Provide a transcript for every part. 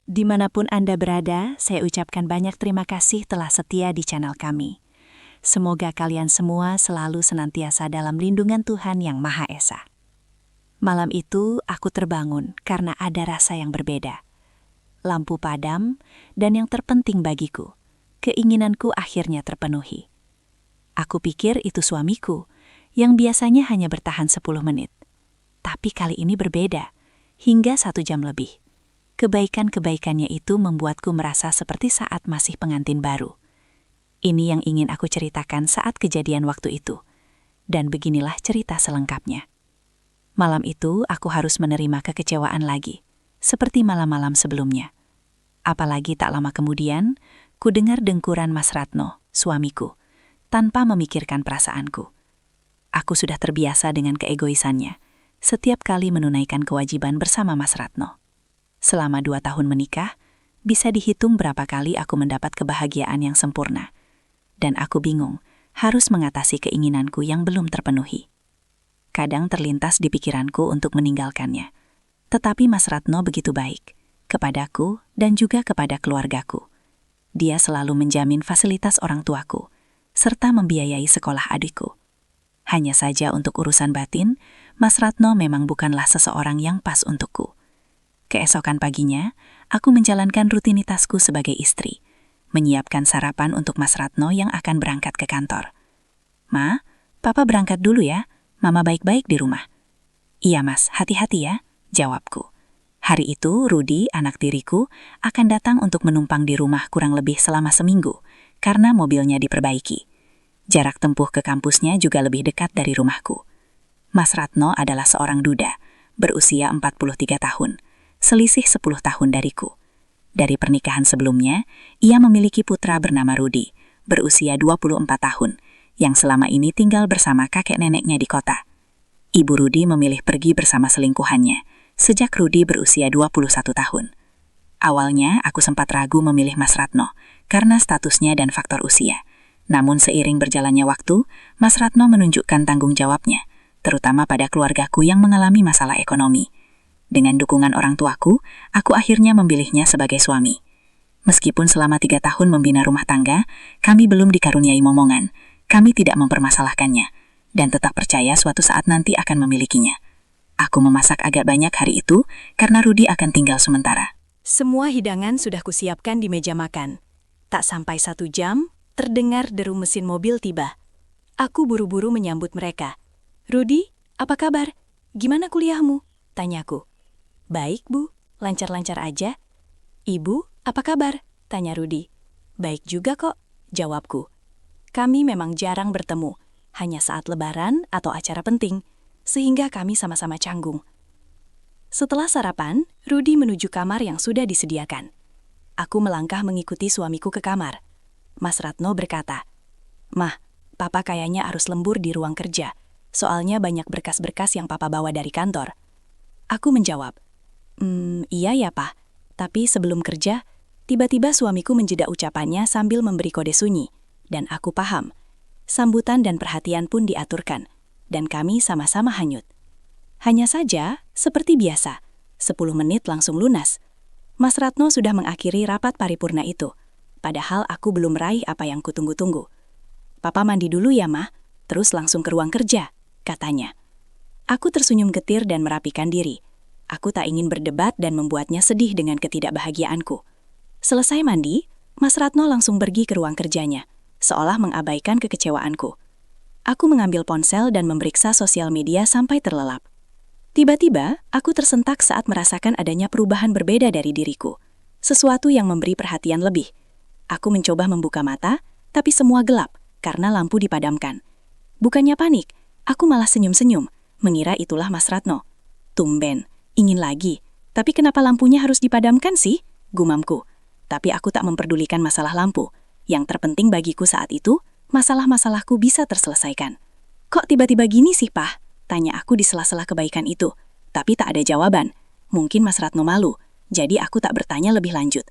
Dimanapun Anda berada, saya ucapkan banyak terima kasih telah setia di channel kami. Semoga kalian semua selalu senantiasa dalam lindungan Tuhan Yang Maha Esa. Malam itu, aku terbangun karena ada rasa yang berbeda. Lampu padam, dan yang terpenting bagiku, keinginanku akhirnya terpenuhi. Aku pikir itu suamiku, yang biasanya hanya bertahan 10 menit. Tapi kali ini berbeda, hingga 1 jam lebih. Kebaikan-kebaikannya itu membuatku merasa seperti saat masih pengantin baru. Ini yang ingin aku ceritakan saat kejadian waktu itu. Dan beginilah cerita selengkapnya. Malam itu aku harus menerima kekecewaan lagi, seperti malam-malam sebelumnya. Apalagi tak lama kemudian, ku dengar dengkuran Mas Ratno, suamiku, tanpa memikirkan perasaanku. Aku sudah terbiasa dengan keegoisannya, setiap kali menunaikan kewajiban bersama Mas Ratno. Selama 2 tahun menikah, bisa dihitung berapa kali aku mendapat kebahagiaan yang sempurna. Dan aku bingung, harus mengatasi keinginanku yang belum terpenuhi. Kadang terlintas di pikiranku untuk meninggalkannya. Tetapi Mas Ratno begitu baik, kepadaku dan juga kepada keluargaku. Dia selalu menjamin fasilitas orang tuaku, serta membiayai sekolah adikku. Hanya saja untuk urusan batin, Mas Ratno memang bukanlah seseorang yang pas untukku. Keesokan paginya, aku menjalankan rutinitasku sebagai istri, menyiapkan sarapan untuk Mas Ratno yang akan berangkat ke kantor. "Ma, Papa berangkat dulu ya, Mama baik-baik di rumah." "Iya Mas, hati-hati ya," jawabku. Hari itu, Rudi, anak tiriku, akan datang untuk menumpang di rumah kurang lebih selama seminggu, karena mobilnya diperbaiki. Jarak tempuh ke kampusnya juga lebih dekat dari rumahku. Mas Ratno adalah seorang duda, berusia 43 tahun. Selisih 10 tahun dariku. Dari pernikahan sebelumnya, ia memiliki putra bernama Rudi, berusia 24 tahun, yang selama ini tinggal bersama kakek neneknya di kota. Ibu Rudi memilih pergi bersama selingkuhannya, sejak Rudi berusia 21 tahun. Awalnya, aku sempat ragu memilih Mas Ratno, karena statusnya dan faktor usia. Namun seiring berjalannya waktu, Mas Ratno menunjukkan tanggung jawabnya, terutama pada keluargaku yang mengalami masalah ekonomi. Dengan dukungan orang tuaku, aku akhirnya memilihnya sebagai suami. Meskipun selama 3 tahun membina rumah tangga, kami belum dikaruniai momongan. Kami tidak mempermasalahkannya, dan tetap percaya suatu saat nanti akan memilikinya. Aku memasak agak banyak hari itu, karena Rudi akan tinggal sementara. Semua hidangan sudah kusiapkan di meja makan. Tak sampai 1 jam, terdengar deru mesin mobil tiba. Aku buru-buru menyambut mereka. "Rudi, apa kabar? Gimana kuliahmu?" tanyaku. "Baik, Bu. Lancar-lancar aja." "Ibu, apa kabar?" tanya Rudi. "Baik juga kok," jawabku. Kami memang jarang bertemu, hanya saat lebaran atau acara penting, sehingga kami sama-sama canggung. Setelah sarapan, Rudi menuju kamar yang sudah disediakan. Aku melangkah mengikuti suamiku ke kamar. Mas Ratno berkata, "Mah, Papa kayaknya harus lembur di ruang kerja, soalnya banyak berkas-berkas yang Papa bawa dari kantor." Aku menjawab, "Iya ya, Pak." Tapi sebelum kerja, tiba-tiba suamiku menjeda ucapannya sambil memberi kode sunyi, dan aku paham. Sambutan dan perhatian pun diaturkan, dan kami sama-sama hanyut. Hanya saja, seperti biasa, 10 menit langsung lunas. Mas Ratno sudah mengakhiri rapat paripurna itu, padahal aku belum meraih apa yang kutunggu-tunggu. "Papa mandi dulu ya, Mah, terus langsung ke ruang kerja," katanya. Aku tersenyum getir dan merapikan diri. Aku tak ingin berdebat dan membuatnya sedih dengan ketidakbahagiaanku. Selesai mandi, Mas Ratno langsung pergi ke ruang kerjanya, seolah mengabaikan kekecewaanku. Aku mengambil ponsel dan memeriksa sosial media sampai terlelap. Tiba-tiba, aku tersentak saat merasakan adanya perubahan berbeda dari diriku. Sesuatu yang memberi perhatian lebih. Aku mencoba membuka mata, tapi semua gelap karena lampu dipadamkan. Bukannya panik, aku malah senyum-senyum, mengira itulah Mas Ratno. "Tumben, ingin lagi. Tapi kenapa lampunya harus dipadamkan sih?" gumamku. Tapi aku tak memperdulikan masalah lampu. Yang terpenting bagiku saat itu, masalah-masalahku bisa terselesaikan. "Kok tiba-tiba gini sih, Pak?" tanya aku di sela-sela kebaikan itu. Tapi tak ada jawaban. Mungkin Mas Ratno malu, jadi aku tak bertanya lebih lanjut.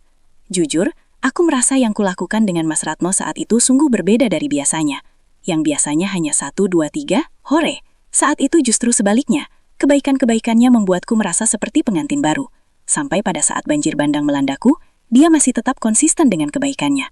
Jujur, aku merasa yang kulakukan dengan Mas Ratno saat itu sungguh berbeda dari biasanya. Yang biasanya hanya 1, 2, 3, hore. Saat itu justru sebaliknya, kebaikan-kebaikannya membuatku merasa seperti pengantin baru. Sampai pada saat banjir bandang melandaku, dia masih tetap konsisten dengan kebaikannya.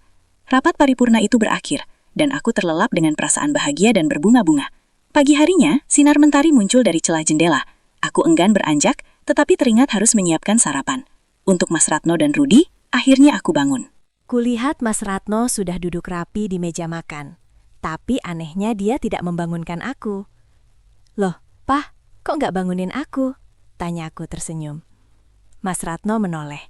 Rapat paripurna itu berakhir, dan aku terlelap dengan perasaan bahagia dan berbunga-bunga. Pagi harinya, sinar mentari muncul dari celah jendela. Aku enggan beranjak, tetapi teringat harus menyiapkan sarapan. Untuk Mas Ratno dan Rudi, akhirnya aku bangun. Kulihat Mas Ratno sudah duduk rapi di meja makan. Tapi anehnya dia tidak membangunkan aku. Loh, Pah, kok nggak bangunin aku? Tanya aku tersenyum. Mas Ratno menoleh.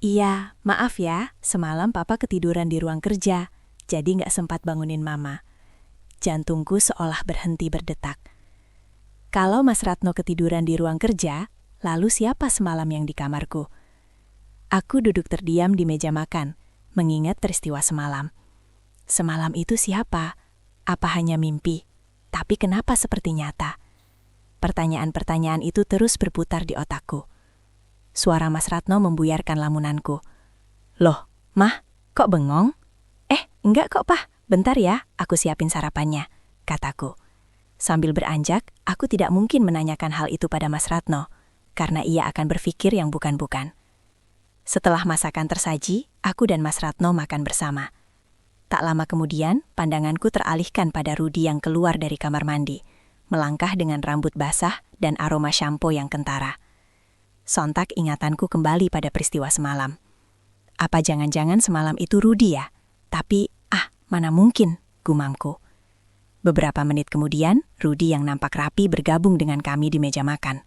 Iya, maaf ya, semalam Papa ketiduran di ruang kerja, jadi nggak sempat bangunin Mama. Jantungku seolah berhenti berdetak. Kalau Mas Ratno ketiduran di ruang kerja, lalu siapa semalam yang di kamarku? Aku duduk terdiam di meja makan, mengingat peristiwa semalam. Semalam itu siapa? Apa hanya mimpi? Tapi kenapa seperti nyata? Pertanyaan-pertanyaan itu terus berputar di otakku. Suara Mas Ratno membuyarkan lamunanku. Loh, Mah, kok bengong? Enggak kok, Pah. Bentar ya, aku siapin sarapannya, kataku. Sambil beranjak, aku tidak mungkin menanyakan hal itu pada Mas Ratno, karena ia akan berpikir yang bukan-bukan. Setelah masakan tersaji, aku dan Mas Ratno makan bersama. Tak lama kemudian, pandanganku teralihkan pada Rudi yang keluar dari kamar mandi, melangkah dengan rambut basah dan aroma sampo yang kentara. Sontak ingatanku kembali pada peristiwa semalam. Apa jangan-jangan semalam itu Rudi ya? Tapi, mana mungkin, gumamku. Beberapa menit kemudian, Rudi yang nampak rapi bergabung dengan kami di meja makan.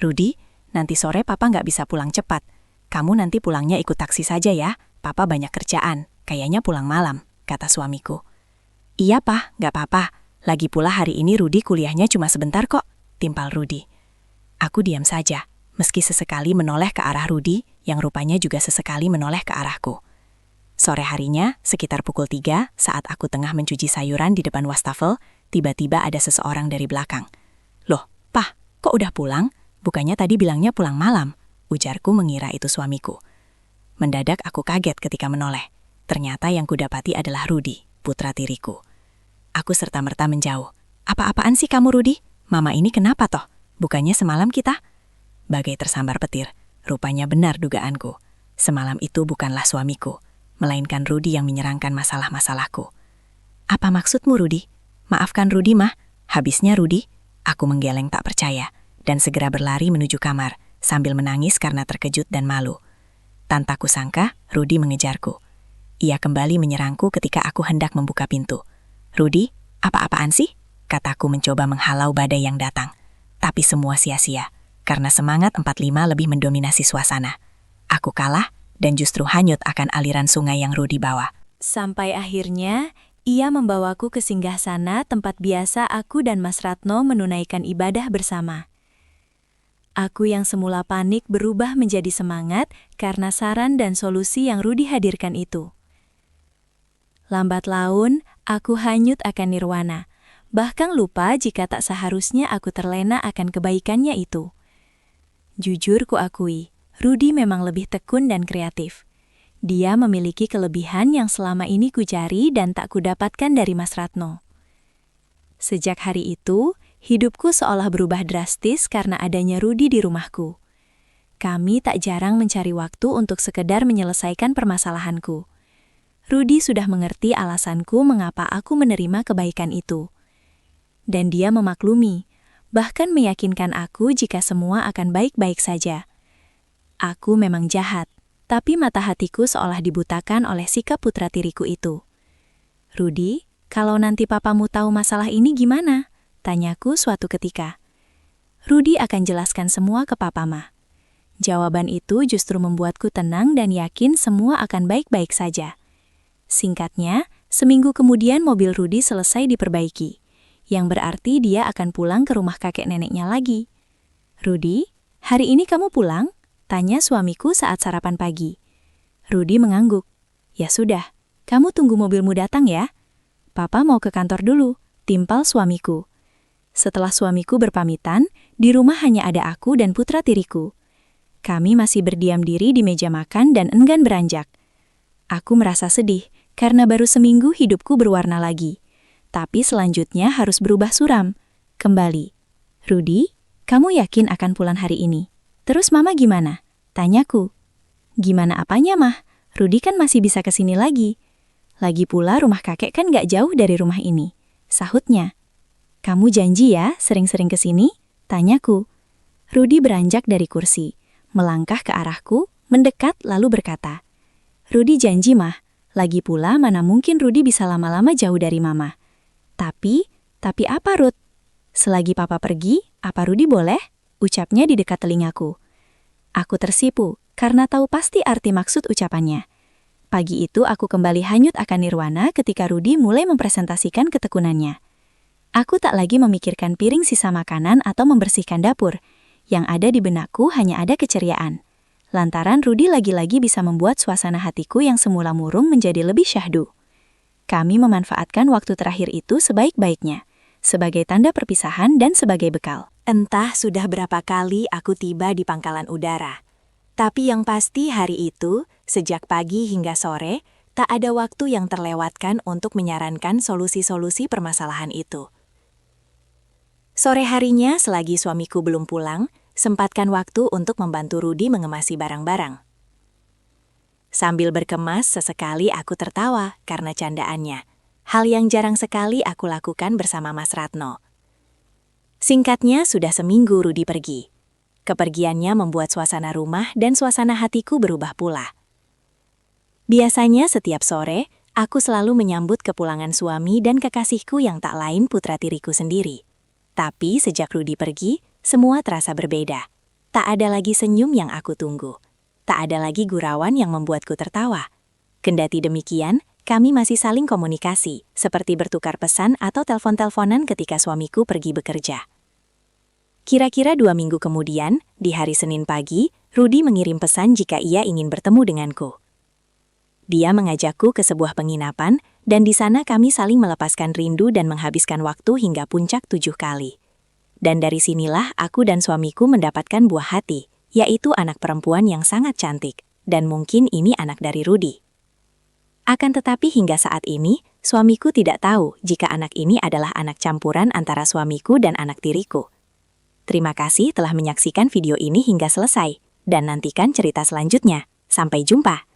Rudi, nanti sore Papa nggak bisa pulang cepat. Kamu nanti pulangnya ikut taksi saja ya, Papa banyak kerjaan, kayaknya pulang malam, kata suamiku. Iya, Pah, nggak apa-apa. Lagi pula hari ini Rudi kuliahnya cuma sebentar kok, timpal Rudi. Aku diam saja, meski sesekali menoleh ke arah Rudi, yang rupanya juga sesekali menoleh ke arahku. Sore harinya, sekitar pukul 3, saat aku tengah mencuci sayuran di depan wastafel, tiba-tiba ada seseorang dari belakang. Loh, Pah, kok udah pulang? Bukannya tadi bilangnya pulang malam, ujarku mengira itu suamiku. Mendadak aku kaget ketika menoleh. Ternyata yang kudapati adalah Rudi, putra tiriku. Aku serta-merta menjauh. Apa-apaan sih kamu, Rudi? Mama ini kenapa toh? Bukannya semalam kita? Bagai tersambar petir, rupanya benar dugaanku. Semalam itu bukanlah suamiku, melainkan Rudi yang menyerangkan masalah-masalahku. Apa maksudmu, Rudi? Maafkan Rudi, Mah. Habisnya Rudi, aku menggeleng tak percaya, dan segera berlari menuju kamar, sambil menangis karena terkejut dan malu. Tanpa kusangka, Rudi mengejarku. Ia kembali menyerangku ketika aku hendak membuka pintu. Rudi, apa-apaan sih? Kataku mencoba menghalau badai yang datang. Tapi semua sia-sia, karena semangat 45 lebih mendominasi suasana. Aku kalah, dan justru hanyut akan aliran sungai yang Rudi bawa. Sampai akhirnya, ia membawaku ke singgasana tempat biasa aku dan Mas Ratno menunaikan ibadah bersama. Aku yang semula panik berubah menjadi semangat karena saran dan solusi yang Rudi hadirkan itu. Lambat laun, aku hanyut akan nirwana, bahkan lupa jika tak seharusnya aku terlena akan kebaikannya itu. Jujur kuakui, Rudi memang lebih tekun dan kreatif. Dia memiliki kelebihan yang selama ini kucari dan tak kudapatkan dari Mas Ratno. Sejak hari itu, hidupku seolah berubah drastis karena adanya Rudi di rumahku. Kami tak jarang mencari waktu untuk sekedar menyelesaikan permasalahanku. Rudi sudah mengerti alasanku mengapa aku menerima kebaikan itu. Dan dia memaklumi, bahkan meyakinkan aku jika semua akan baik-baik saja. Aku memang jahat, tapi mata hatiku seolah dibutakan oleh sikap putra tiriku itu. Rudi, kalau nanti papamu tahu masalah ini gimana? Tanyaku suatu ketika. Rudi akan jelaskan semua ke papa, Mah. Jawaban itu justru membuatku tenang dan yakin semua akan baik-baik saja. Singkatnya, seminggu kemudian mobil Rudi selesai diperbaiki, yang berarti dia akan pulang ke rumah kakek neneknya lagi. Rudi, hari ini kamu pulang? Tanya suamiku saat sarapan pagi. Rudi mengangguk. Ya sudah, kamu tunggu mobilmu datang ya. Papa mau ke kantor dulu, timpal suamiku. Setelah suamiku berpamitan, di rumah hanya ada aku dan putra tiriku. Kami masih berdiam diri di meja makan dan enggan beranjak. Aku merasa sedih, karena baru seminggu hidupku berwarna lagi. Tapi selanjutnya harus berubah suram. Kembali. Rudi, kamu yakin akan pulang hari ini? Terus Mama gimana? Tanyaku. Gimana apanya, Mah? Rudi kan masih bisa kesini lagi. Lagi pula rumah kakek kan gak jauh dari rumah ini, sahutnya. Kamu janji ya sering-sering kesini? Tanyaku. Rudi beranjak dari kursi, melangkah ke arahku, mendekat lalu berkata, Rudi janji, Mah. Lagi pula mana mungkin Rudi bisa lama-lama jauh dari Mama. Tapi apa, Ruth? Selagi Papa pergi, apa Rudi boleh? Ucapnya di dekat telingaku. Aku tersipu, karena tahu pasti arti maksud ucapannya. Pagi itu aku kembali hanyut akan nirwana ketika Rudi mulai mempresentasikan ketekunannya. Aku tak lagi memikirkan piring sisa makanan atau membersihkan dapur. Yang ada di benakku hanya ada keceriaan. Lantaran Rudi lagi-lagi bisa membuat suasana hatiku yang semula murung menjadi lebih syahdu. Kami memanfaatkan waktu terakhir itu sebaik-baiknya, sebagai tanda perpisahan dan sebagai bekal. Entah sudah berapa kali aku tiba di pangkalan udara. Tapi yang pasti hari itu, sejak pagi hingga sore, tak ada waktu yang terlewatkan untuk menyarankan solusi-solusi permasalahan itu. Sore harinya, selagi suamiku belum pulang, sempatkan waktu untuk membantu Rudi mengemasi barang-barang. Sambil berkemas, sesekali aku tertawa karena candaannya. Hal yang jarang sekali aku lakukan bersama Mas Ratno. Singkatnya, sudah seminggu Rudi pergi. Kepergiannya membuat suasana rumah dan suasana hatiku berubah pula. Biasanya setiap sore, aku selalu menyambut kepulangan suami dan kekasihku yang tak lain putra tiriku sendiri. Tapi sejak Rudi pergi, semua terasa berbeda. Tak ada lagi senyum yang aku tunggu. Tak ada lagi gurauan yang membuatku tertawa. Kendati demikian, kami masih saling komunikasi, seperti bertukar pesan atau telepon-teleponan ketika suamiku pergi bekerja. Kira-kira 2 minggu kemudian, di hari Senin pagi, Rudi mengirim pesan jika ia ingin bertemu denganku. Dia mengajakku ke sebuah penginapan, dan di sana kami saling melepaskan rindu dan menghabiskan waktu hingga puncak 7 kali. Dan dari sinilah aku dan suamiku mendapatkan buah hati, yaitu anak perempuan yang sangat cantik, dan mungkin ini anak dari Rudi. Akan tetapi hingga saat ini, suamiku tidak tahu jika anak ini adalah anak campuran antara suamiku dan anak tiriku. Terima kasih telah menyaksikan video ini hingga selesai, dan nantikan cerita selanjutnya. Sampai jumpa!